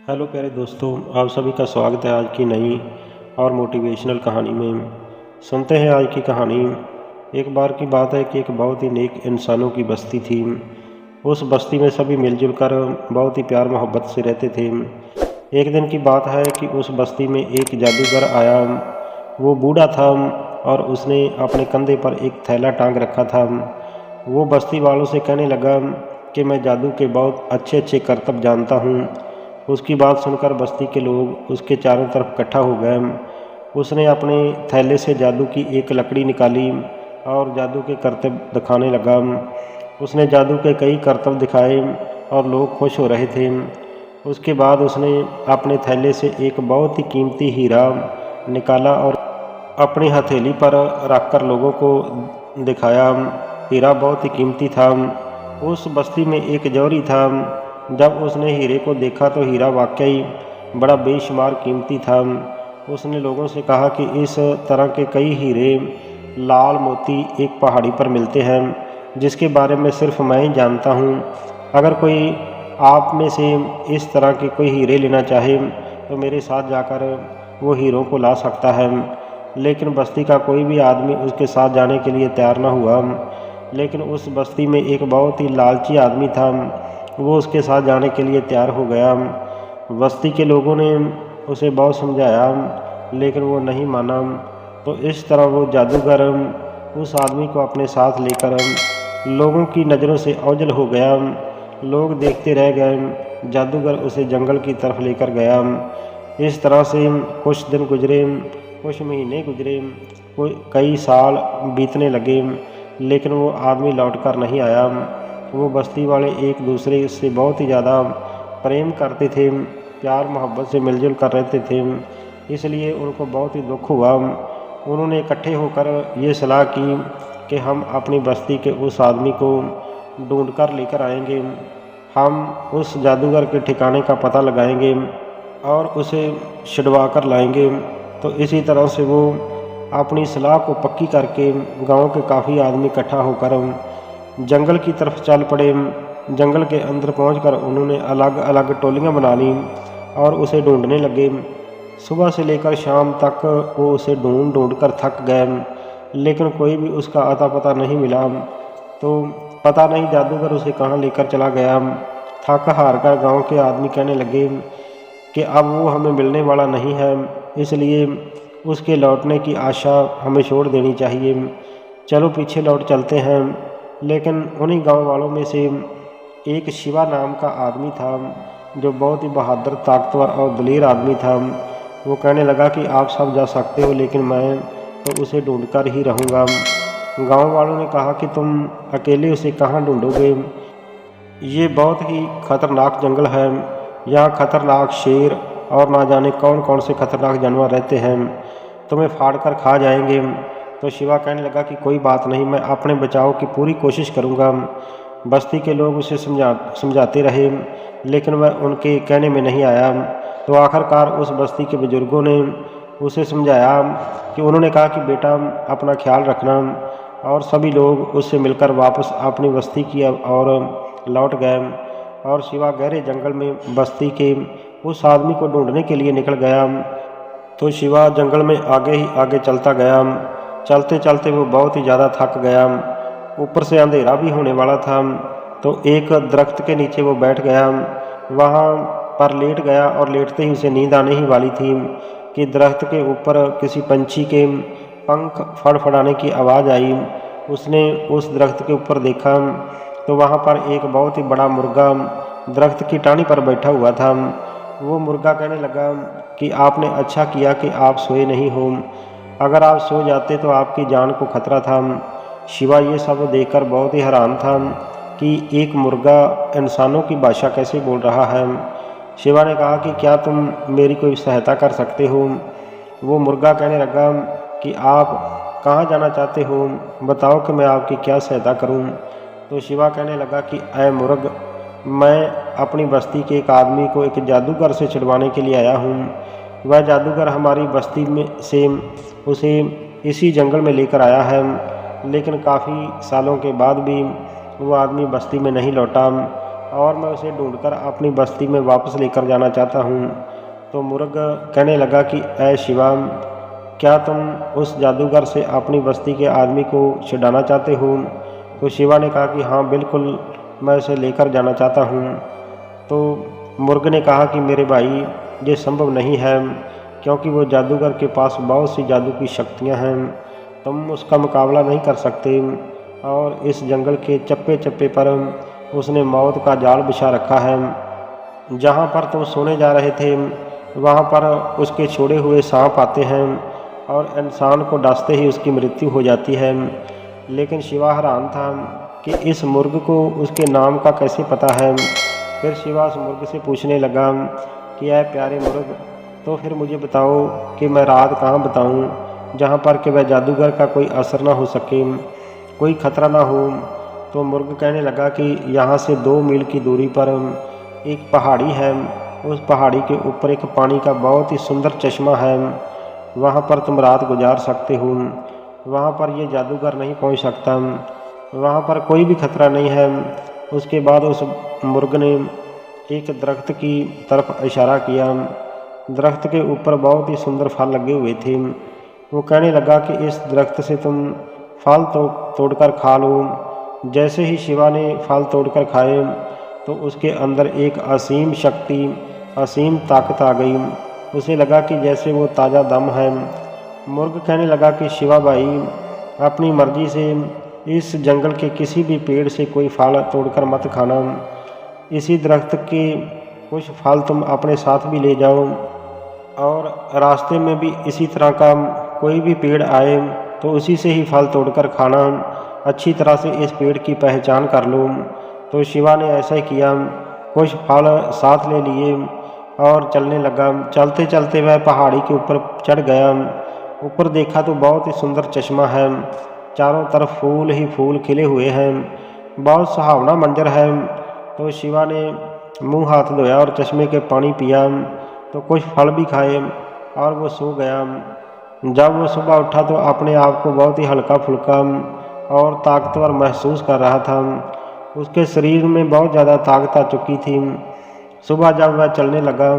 Hello प्यारे दोस्तों, आप सभी का स्वागत है आज की नई और मोटिवेशनल कहानी में। सुनते हैं आज की कहानी। एक बार की बात है कि एक बहुत ही नेक इंसानों की बस्ती थी। उस बस्ती में सभी मिलजुल कर बहुत ही प्यार मोहब्बत से रहते थे। एक दिन की बात है कि उस बस्ती में एक जादूगर आया। वो बूढ़ा था और उसने अपने कंधे पर एक थैला टांग रखा था। वो बस्ती वालों से कहने लगा कि मैं जादू के बहुत अच्छे अच्छे करतब जानता हूँ। उसकी बात सुनकर बस्ती के लोग उसके चारों तरफ इकट्ठा हो गए। उसने अपने थैले से जादू की एक लकड़ी निकाली और जादू के करतब दिखाने लगा। उसने जादू के कई करतब दिखाए और लोग खुश हो रहे थे। उसके बाद उसने अपने थैले से एक बहुत ही कीमती हीरा निकाला और अपनी हथेली पर रखकर लोगों को दिखाया। हीरा बहुत ही कीमती था। उस बस्ती में एक जौहरी था। जब उसने हीरे को देखा तो हीरा वाकई बड़ा बेशुमार कीमती था। उसने लोगों से कहा कि इस तरह के कई हीरे लाल मोती एक पहाड़ी पर मिलते हैं, जिसके बारे में सिर्फ मैं ही जानता हूँ। अगर कोई आप में से इस तरह के कोई हीरे लेना चाहे तो मेरे साथ जाकर वो हीरों को ला सकता है। लेकिन बस्ती का कोई भी आदमी उसके साथ जाने के लिए तैयार न हुआ। लेकिन उस बस्ती में एक बहुत ही लालची आदमी था। वो उसके साथ जाने के लिए तैयार हो गया। बस्ती के लोगों ने उसे बहुत समझाया, लेकिन वो नहीं माना। तो इस तरह वो जादूगर उस आदमी को अपने साथ लेकर लोगों की नज़रों से ओझल हो गया। लोग देखते रह गए। जादूगर उसे जंगल की तरफ लेकर गया। इस तरह से कुछ दिन गुजरे, कुछ महीने गुजरे, कई साल बीतने लगे, लेकिन वो आदमी लौट कर नहीं आया। वो बस्ती वाले एक दूसरे से बहुत ही ज़्यादा प्रेम करते थे, प्यार मोहब्बत से मिलजुल कर रहते थे, इसलिए उनको बहुत ही दुख हुआ। उन्होंने इकट्ठे होकर ये सलाह की कि हम अपनी बस्ती के उस आदमी को ढूंढ कर लेकर आएंगे। हम उस जादूगर के ठिकाने का पता लगाएंगे और उसे छुड़वा कर लाएंगे। तो इसी तरह से वो अपनी सलाह को पक्की करके गांव के काफ़ी आदमी इकट्ठा होकर जंगल की तरफ चल पड़े। जंगल के अंदर पहुंचकर उन्होंने अलग अलग टोलियां बना ली और उसे ढूंढने लगे। सुबह से लेकर शाम तक वो उसे ढूंढ ढूंढ कर थक गए, लेकिन कोई भी उसका अता पता नहीं मिला। तो पता नहीं जादूगर उसे कहाँ लेकर चला गया। थक हार कर गाँव के आदमी कहने लगे कि अब वो हमें मिलने वाला नहीं है, इसलिए उसके लौटने की आशा हमें छोड़ देनी चाहिए। चलो पीछे लौट चलते हैं। लेकिन उन्हीं गांव वालों में से एक शिवा नाम का आदमी था, जो बहुत ही बहादुर, ताकतवर और दलेर आदमी था। वो कहने लगा कि आप सब जा सकते हो, लेकिन मैं तो उसे ढूंढ कर ही रहूँगा। गांव वालों ने कहा कि तुम अकेले उसे कहाँ ढूंढोगे? ये बहुत ही खतरनाक जंगल है। यहाँ खतरनाक शेर और ना जाने कौन कौन से खतरनाक जानवर रहते हैं, तुम्हें फाड़ कर खा जाएंगे। तो शिवा कहने लगा कि कोई बात नहीं, मैं अपने बचाव की पूरी कोशिश करूँगा। बस्ती के लोग उसे समझाते रहे, लेकिन वह उनके कहने में नहीं आया। तो आखिरकार उस बस्ती के बुजुर्गों ने उसे समझाया कि उन्होंने कहा कि बेटा अपना ख्याल रखना। और सभी लोग उससे मिलकर वापस अपनी बस्ती की ओर लौट गए। और शिवा गहरे जंगल में बस्ती के उस आदमी को ढूंढने के लिए निकल गया। तो शिवा जंगल में आगे ही आगे चलता गया। चलते चलते वो बहुत ही ज़्यादा थक गया। ऊपर से अंधेरा भी होने वाला था। तो एक दरख्त के नीचे वो बैठ गया, वहाँ पर लेट गया और लेटते ही उसे नींद आने ही वाली थी कि दरख्त के ऊपर किसी पंछी के पंख फड़फड़ाने की आवाज़ आई। उसने उस दरख्त के ऊपर देखा तो वहाँ पर एक बहुत ही बड़ा मुर्गा दरख्त की टाहनी पर बैठा हुआ था। वो मुर्गा कहने लगा कि आपने अच्छा किया कि आप सोए नहीं हो, अगर आप सो जाते तो आपकी जान को खतरा था। शिवा ये सब देखकर बहुत ही हैरान था कि एक मुर्गा इंसानों की भाषा कैसे बोल रहा है। शिवा ने कहा कि क्या तुम मेरी कोई सहायता कर सकते हो? वो मुर्गा कहने लगा कि आप कहाँ जाना चाहते हो, बताओ कि मैं आपकी क्या सहायता करूं। तो शिवा कहने लगा कि ऐ मुर्ग, मैं अपनी बस्ती के एक आदमी को एक जादूगर से छुड़वाने के लिए आया हूँ। वह जादूगर हमारी बस्ती में से उसे इसी जंगल में लेकर आया है, लेकिन काफ़ी सालों के बाद भी वो आदमी बस्ती में नहीं लौटा। और मैं उसे ढूंढकर अपनी बस्ती में वापस लेकर जाना चाहता हूँ। तो मुर्ग कहने लगा कि ऐ शिवा, क्या तुम उस जादूगर से अपनी बस्ती के आदमी को छुड़ाना चाहते हो? तो शिवा ने कहा कि हाँ बिल्कुल, मैं उसे लेकर जाना चाहता हूँ। तो मुर्ग ने कहा कि मेरे भाई, ये संभव नहीं है, क्योंकि वो जादूगर के पास बहुत सी जादू की शक्तियाँ हैं, तुम उसका मुकाबला नहीं कर सकते। और इस जंगल के चप्पे चप्पे पर उसने मौत का जाल बिछा रखा है। जहाँ पर तुम सोने जा रहे थे वहाँ पर उसके छोड़े हुए सांप आते हैं और इंसान को डसते ही उसकी मृत्यु हो जाती है। लेकिन शिवा हैरान था कि इस मुर्ग को उसके नाम का कैसे पता है। फिर शिवा उस मुर्ग से पूछने लगा कि ऐ प्यारे मुर्ग, तो फिर मुझे बताओ कि मैं रात कहाँ बताऊँ जहाँ पर कि वह जादूगर का कोई असर ना हो सके, कोई खतरा ना हो। तो मुर्ग कहने लगा कि यहाँ से 2 मील की दूरी पर एक पहाड़ी है, उस पहाड़ी के ऊपर एक पानी का बहुत ही सुंदर चश्मा है, वहाँ पर तुम रात गुजार सकते हो। वहाँ पर ये जादूगर नहीं पहुँच सकता, वहाँ पर कोई भी खतरा नहीं है। उसके बाद उस मुर्ग ने एक दरख्त की तरफ इशारा किया। दरख्त के ऊपर बहुत ही सुंदर फल लगे हुए थे। वो कहने लगा कि इस दरख्त से तुम फल तोड़कर खा लो। जैसे ही शिवा ने फल तोड़कर खाए तो उसके अंदर एक असीम शक्ति, असीम ताकत आ गई। उसे लगा कि जैसे वो ताज़ा दम है। मुर्ग कहने लगा कि शिवा भाई, अपनी मर्जी से इस जंगल के किसी भी पेड़ से कोई फल तोड़कर मत खाना। इसी दरख्त के कुछ फल तुम अपने साथ भी ले जाओ, और रास्ते में भी इसी तरह का कोई भी पेड़ आए तो उसी से ही फल तोड़कर खाना। अच्छी तरह से इस पेड़ की पहचान कर लो। तो शिवा ने ऐसा ही किया, कुछ फल साथ ले लिए और चलने लगा। चलते चलते वह पहाड़ी के ऊपर चढ़ गया। ऊपर देखा तो बहुत ही सुंदर चश्मा है, चारों तरफ फूल ही फूल खिले हुए हैं, बहुत सुहावना मंजर है। तो शिवा ने मुंह हाथ धोया और चश्मे के पानी पिया, तो कुछ फल भी खाए और वो सो गया। जब वो सुबह उठा तो अपने आप को बहुत ही हल्का फुल्का और ताकतवर महसूस कर रहा था। उसके शरीर में बहुत ज़्यादा ताकत आ चुकी थी। सुबह जब वह चलने लगा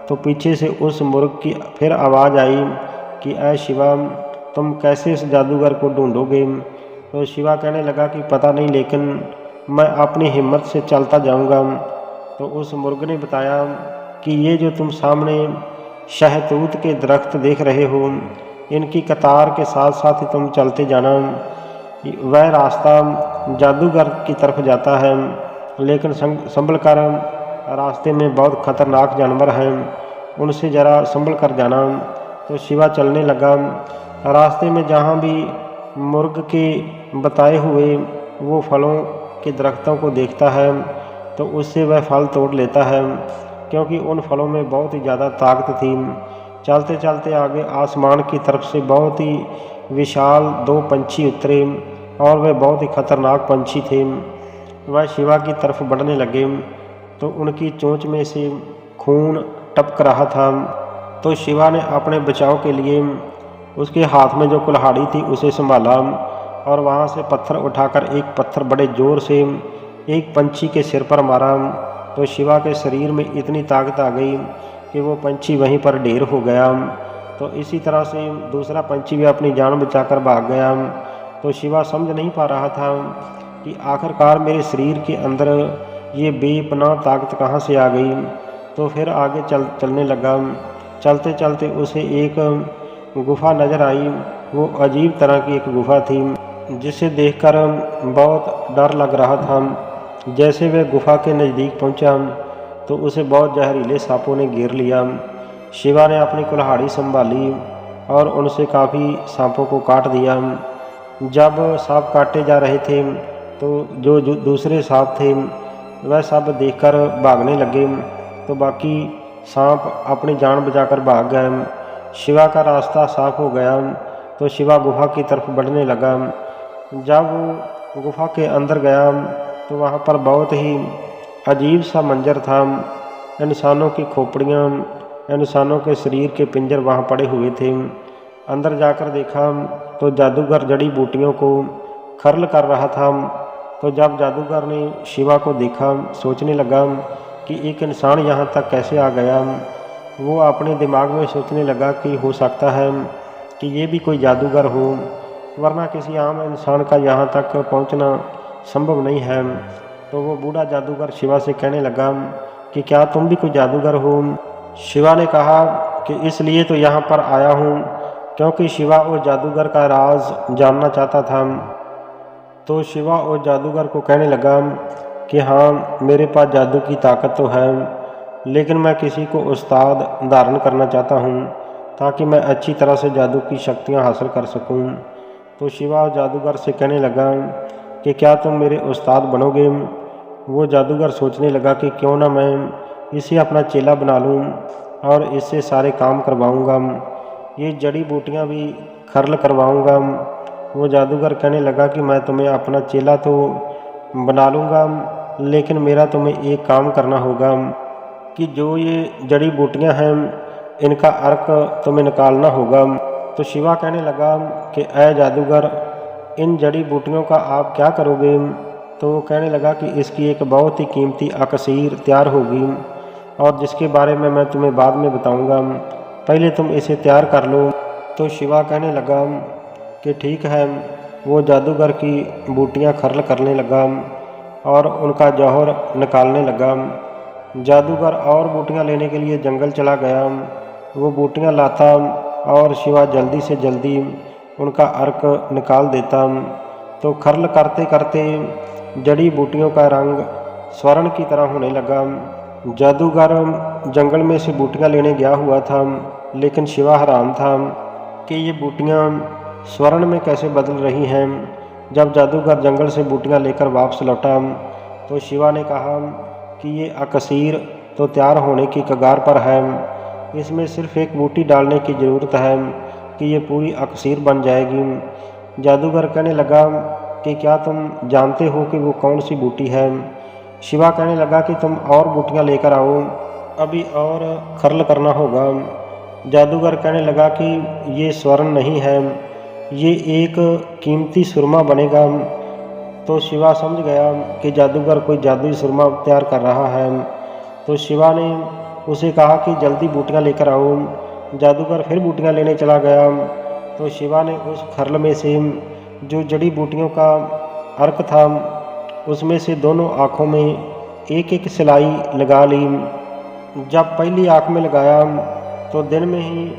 तो पीछे से उस मुर्ग की फिर आवाज़ आई कि ऐ शिवा, तुम कैसे इस जादूगर को ढूंढोगे? तो शिवा कहने लगा कि पता नहीं, लेकिन मैं अपनी हिम्मत से चलता जाऊंगा। तो उस मुर्ग ने बताया कि ये जो तुम सामने शहतूत के दरख्त देख रहे हो, इनकी कतार के साथ साथ ही तुम चलते जाना। वह रास्ता जादूगर की तरफ जाता है, लेकिन संभल कर, रास्ते में बहुत खतरनाक जानवर हैं, उनसे ज़रा संभल कर जाना। तो शिवा चलने लगा। रास्ते में जहाँ भी मुर्ग के बताए हुए वो फलों के दरख्तों को देखता है तो उससे वह फल तोड़ लेता है, क्योंकि उन फलों में बहुत ही ज़्यादा ताकत थी। चलते चलते आगे आसमान की तरफ से बहुत ही विशाल 2 पंछी उतरे और वे बहुत ही खतरनाक पंछी थे। वह शिवा की तरफ बढ़ने लगे तो उनकी चोंच में से खून टपक रहा था। तो शिवा ने अपने बचाव के लिए उसके हाथ में जो कुल्हाड़ी थी उसे संभाला और वहाँ से पत्थर उठाकर एक पत्थर बड़े ज़ोर से एक पंछी के सिर पर मारा। तो शिवा के शरीर में इतनी ताकत आ गई कि वो पंछी वहीं पर ढेर हो गया। तो इसी तरह से दूसरा पंछी भी अपनी जान बचाकर भाग गया। तो शिवा समझ नहीं पा रहा था कि आखिरकार मेरे शरीर के अंदर ये बेपनाह ताकत कहाँ से आ गई। तो फिर आगे चलने लगा। चलते चलते उसे एक गुफा नज़र आई। वो अजीब तरह की एक गुफा थी जिसे देखकर बहुत डर लग रहा था। जैसे वह गुफा के नज़दीक पहुंचा तो उसे बहुत जहरीले सांपों ने घेर लिया। शिवा ने अपनी कुल्हाड़ी संभाली और उनसे काफ़ी सांपों को काट दिया। जब सांप काटे जा रहे थे तो जो दूसरे सांप थे वह सब देखकर भागने लगे, तो बाकी सांप अपनी जान बचाकर भाग गए। शिवा का रास्ता साफ हो गया तो शिवा गुफा की तरफ बढ़ने लगा। जब वो गुफा के अंदर गया तो वहाँ पर बहुत ही अजीब सा मंजर था। इंसानों की खोपड़ियाँ, इंसानों के शरीर के पिंजर वहाँ पड़े हुए थे। अंदर जाकर देखा तो जादूगर जड़ी बूटियों को खर्ल कर रहा था तो जब जादूगर ने शिवा को देखा, सोचने लगा कि एक इंसान यहाँ तक कैसे आ गया। वो अपने दिमाग में सोचने लगा कि हो सकता है कि ये भी कोई जादूगर हो, वरना किसी आम इंसान का यहाँ तक पहुँचना संभव नहीं है। तो वो बूढ़ा जादूगर शिवा से कहने लगा कि क्या तुम भी कोई जादूगर हो। शिवा ने कहा कि इसलिए तो यहाँ पर आया हूँ क्योंकि शिवा उस जादूगर का राज जानना चाहता था। तो शिवा उस जादूगर को कहने लगा कि हाँ, मेरे पास जादू की ताकत तो है, लेकिन मैं किसी को उस्ताद धारण करना चाहता हूँ ताकि मैं अच्छी तरह से जादू की शक्तियाँ हासिल कर सकूँ। तो शिवा जादूगर से कहने लगा कि क्या तुम मेरे उस्ताद बनोगे। वो जादूगर सोचने लगा कि क्यों ना मैं इसे अपना चेला बना लूँ और इससे सारे काम करवाऊँगा, ये जड़ी बूटियाँ भी खर्ल करवाऊँगा। वो जादूगर कहने लगा कि मैं तुम्हें अपना चेला तो बना लूँगा, लेकिन मेरा तुम्हें एक काम करना होगा कि जो ये जड़ी बूटियाँ हैं इनका अर्क तुम्हें निकालना होगा। तो शिवा कहने लगा कि ऐ जादूगर, इन जड़ी बूटियों का आप क्या करोगे। तो वो कहने लगा कि इसकी एक बहुत ही कीमती अकसीर तैयार होगी और जिसके बारे में मैं तुम्हें बाद में बताऊंगा, पहले तुम इसे तैयार कर लो। तो शिवा कहने लगा कि ठीक है। वो जादूगर की बूटियां खर्ल करने लगा और उनका जौहर निकालने लगा। जादूगर और बूटियां लेने के लिए जंगल चला गया। वो बूटियां लाता और शिवा जल्दी से जल्दी उनका अर्क निकाल देता। तो खर्ल करते करते जड़ी बूटियों का रंग स्वर्ण की तरह होने लगा। जादूगर जंगल में से बूटियां लेने गया हुआ था, लेकिन शिवा हैरान था कि ये बूटियां स्वर्ण में कैसे बदल रही हैं। जब जादूगर जंगल से बूटियां लेकर वापस लौटा तो शिवा ने कहा कि ये अकसीर तो तैयार होने की कगार पर है, इसमें सिर्फ एक बूटी डालने की ज़रूरत है कि ये पूरी अकसीर बन जाएगी। जादूगर कहने लगा कि क्या तुम जानते हो कि वो कौन सी बूटी है। शिवा कहने लगा कि तुम और बूटियां लेकर आओ, अभी और खर्ल करना होगा। जादूगर कहने लगा कि ये स्वर्ण नहीं है, ये एक कीमती सुरमा बनेगा। तो शिवा समझ गया कि जादूगर कोई जादुई सुरमा तैयार कर रहा है। तो शिवा ने उसे कहा कि जल्दी बूटियां लेकर आओ। जादूगर फिर बूटियां लेने चला गया। तो शिवा ने उस खर्ल में से जो जड़ी बूटियों का अर्क था, उसमें से दोनों आँखों में एक एक सिलाई लगा ली। जब पहली आँख में लगाया तो दिन में ही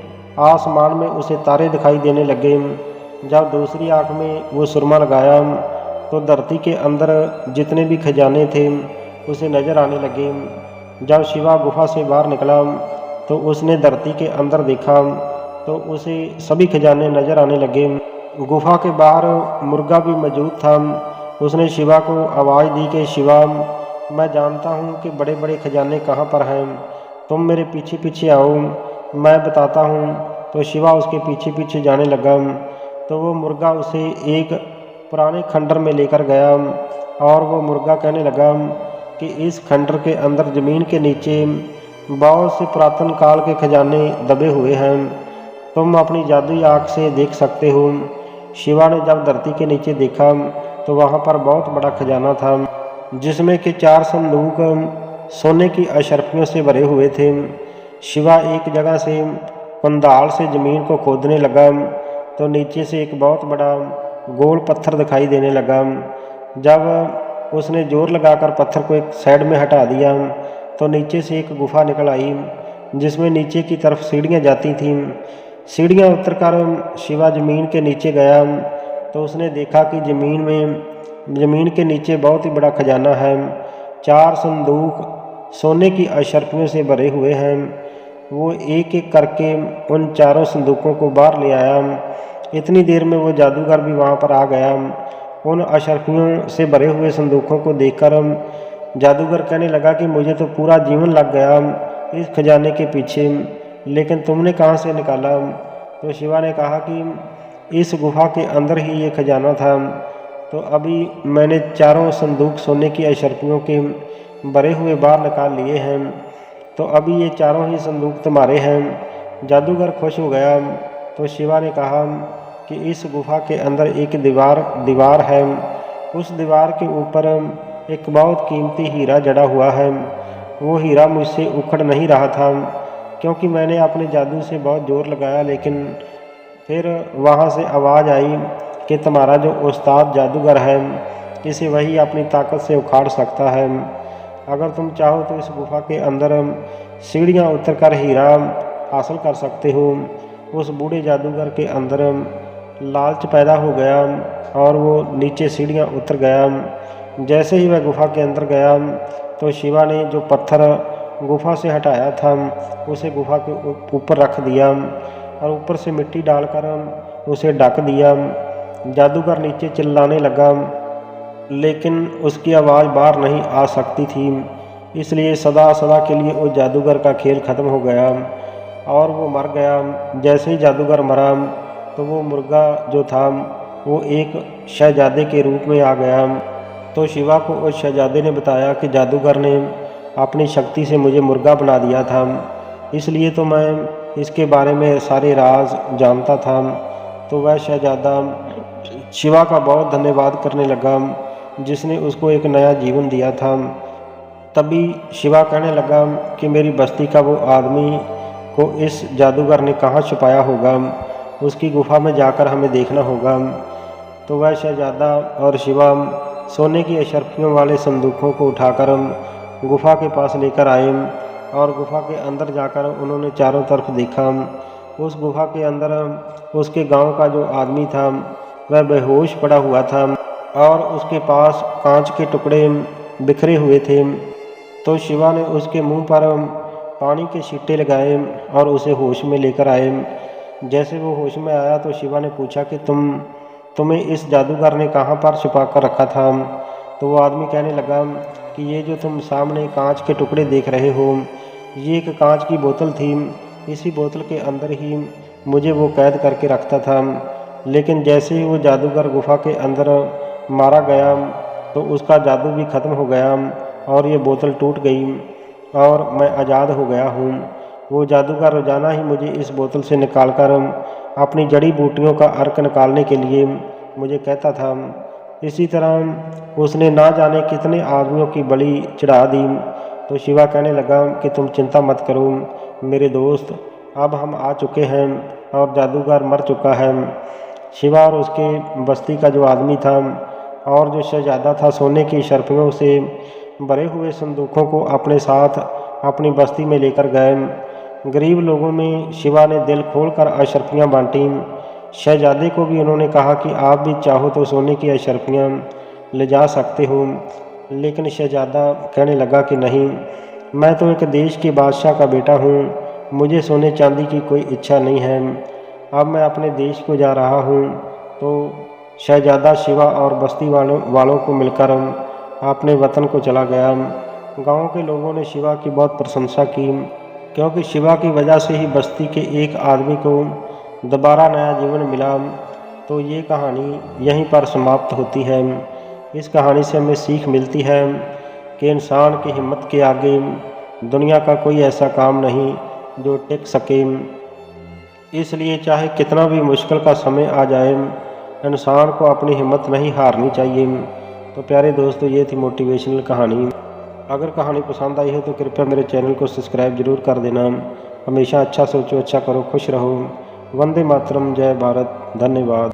आसमान में उसे तारे दिखाई देने लगे। जब दूसरी आँख में वो सुरमा लगाया तो धरती के अंदर जितने भी खजाने थे उसे नज़र आने लगे। जब शिवा गुफा से बाहर निकला तो उसने धरती के अंदर देखा तो उसे सभी खजाने नज़र आने लगे। गुफा के बाहर मुर्गा भी मौजूद था। उसने शिवा को आवाज़ दी कि शिवा, मैं जानता हूँ कि बड़े बड़े खजाने कहाँ पर हैं, तुम मेरे पीछे पीछे आओ, मैं बताता हूँ। तो शिवा उसके पीछे पीछे जाने लगा। तो वो मुर्गा उसे एक पुराने खंडर में लेकर गया और वो मुर्गा कहने लगा कि इस खंडर के अंदर ज़मीन के नीचे बहुत से पुरातन काल के खजाने दबे हुए हैं, तुम अपनी जादुई आँख से देख सकते हो। शिवा ने जब धरती के नीचे देखा तो वहाँ पर बहुत बड़ा खजाना था, जिसमें कि 4 संदूक सोने की अशर्फियों से भरे हुए थे। शिवा एक जगह से कुंदाल से ज़मीन को खोदने लगा तो नीचे से एक बहुत बड़ा गोल पत्थर दिखाई देने लगा। जब उसने जोर लगाकर पत्थर को एक साइड में हटा दिया तो नीचे से एक गुफा निकल आई, जिसमें नीचे की तरफ सीढ़ियाँ जाती थीं। सीढ़ियाँ उतरकर शिवा ज़मीन के नीचे गया तो उसने देखा कि ज़मीन के नीचे बहुत ही बड़ा खजाना है। 4 संदूक सोने की अशर्फियों से भरे हुए हैं। वो एक एक करके उन चारों संदूकों को बाहर ले आया। इतनी देर में वो जादूगर भी वहाँ पर आ गया। उन अशर्फियों से भरे हुए संदूकों को देखकर जादूगर कहने लगा कि मुझे तो पूरा जीवन लग गया इस खजाने के पीछे, लेकिन तुमने कहाँ से निकाला। तो शिवा ने कहा कि इस गुफा के अंदर ही ये खजाना था, तो अभी मैंने चारों संदूक सोने की अशर्फियों के भरे हुए बाहर निकाल लिए हैं, तो अभी ये चारों ही संदूक तुम्हारे हैं। जादूगर खुश हो गया। तो शिवा ने कहा कि इस गुफा के अंदर एक दीवार है, उस दीवार के ऊपर एक बहुत कीमती हीरा जड़ा हुआ है। वो हीरा मुझसे उखड़ नहीं रहा था, क्योंकि मैंने अपने जादू से बहुत ज़ोर लगाया, लेकिन फिर वहाँ से आवाज़ आई कि तुम्हारा जो उस्ताद जादूगर है, इसे वही अपनी ताकत से उखाड़ सकता है। अगर तुम चाहो तो इस गुफा के अंदर सीढ़ियाँ उतरकर हीरा हासिल कर सकते हो। उस बूढ़े जादूगर के अंदर लालच पैदा हो गया और वो नीचे सीढ़ियाँ उतर गया। जैसे ही वह गुफा के अंदर गया तो शिवा ने जो पत्थर गुफा से हटाया था उसे गुफा के ऊपर रख दिया और ऊपर से मिट्टी डालकर उसे ढक दिया। जादूगर नीचे चिल्लाने लगा, लेकिन उसकी आवाज़ बाहर नहीं आ सकती थी, इसलिए सदा सदा के लिए उस जादूगर का खेल ख़त्म हो गया और वो मर गया। जैसे ही जादूगर मरा तो वो मुर्गा जो था वो एक शहजादे के रूप में आ गया। तो शिवा को उस शहजादे ने बताया कि जादूगर ने अपनी शक्ति से मुझे मुर्गा बना दिया था, इसलिए तो मैं इसके बारे में सारे राज जानता था। तो वह शहजादा शिवा का बहुत धन्यवाद करने लगा, जिसने उसको एक नया जीवन दिया था। तभी शिवा कहने लगा कि मेरी बस्ती का वो आदमी को इस जादूगर ने कहाँ छुपाया होगा, उसकी गुफा में जाकर हमें देखना होगा। तो वह शहजादा और शिवा सोने की अशर्फियों वाले संदूकों को उठाकर गुफा के पास लेकर आए और गुफा के अंदर जाकर उन्होंने चारों तरफ देखा। उस गुफा के अंदर उसके गांव का जो आदमी था वह बेहोश पड़ा हुआ था और उसके पास कांच के टुकड़े बिखरे हुए थे। तो शिवा ने उसके मुंह पर पानी के छींटे लगाए और उसे होश में लेकर आए। जैसे वो होश में आया तो शिवा ने पूछा कि तुम्हें इस जादूगर ने कहाँ पर छुपा कर रखा था। तो वो आदमी कहने लगा कि ये जो तुम सामने कांच के टुकड़े देख रहे हो, ये एक कांच की बोतल थी, इसी बोतल के अंदर ही मुझे वो कैद करके रखता था। लेकिन जैसे ही वो जादूगर गुफा के अंदर मारा गया तो उसका जादू भी ख़त्म हो गया और ये बोतल टूट गई और मैं आज़ाद हो गया हूँ। वो जादूगर रोज़ाना ही मुझे इस बोतल से निकालकर अपनी जड़ी बूटियों का अर्क निकालने के लिए मुझे कहता था। इसी तरह उसने ना जाने कितने आदमियों की बलि चढ़ा दी। तो शिवा कहने लगा कि तुम चिंता मत करो मेरे दोस्त, अब हम आ चुके हैं और जादूगर मर चुका है। शिवा और उसके बस्ती का जो आदमी था और जो शहजादा था सोने की शर्फियों से भरे हुए संदूकों को अपने साथ अपनी बस्ती में लेकर गए। गरीब लोगों में शिवा ने दिल खोलकर अशर्फियाँ बांटी। शहजादे को भी उन्होंने कहा कि आप भी चाहो तो सोने की अशर्फियाँ ले जा सकते हो, लेकिन शहजादा कहने लगा कि नहीं, मैं तो एक देश के बादशाह का बेटा हूँ, मुझे सोने चांदी की कोई इच्छा नहीं है, अब मैं अपने देश को जा रहा हूँ। तो शहजादा शिवा और बस्ती वालों को मिलकर अपने वतन को चला गया। गांव के लोगों ने शिवा की बहुत प्रशंसा की, क्योंकि शिवा की वजह से ही बस्ती के एक आदमी को दोबारा नया जीवन मिला। तो ये कहानी यहीं पर समाप्त होती है। इस कहानी से हमें सीख मिलती है कि इंसान की हिम्मत के आगे दुनिया का कोई ऐसा काम नहीं जो टिक सके। इसलिए चाहे कितना भी मुश्किल का समय आ जाए, इंसान को अपनी हिम्मत नहीं हारनी चाहिए। तो प्यारे दोस्तों, ये थी मोटिवेशनल कहानी। अगर कहानी पसंद आई हो तो कृपया मेरे चैनल को सब्सक्राइब जरूर कर देना। हमेशा अच्छा सोचो, अच्छा करो, खुश रहो। वंदे मातरम, जय भारत, धन्यवाद।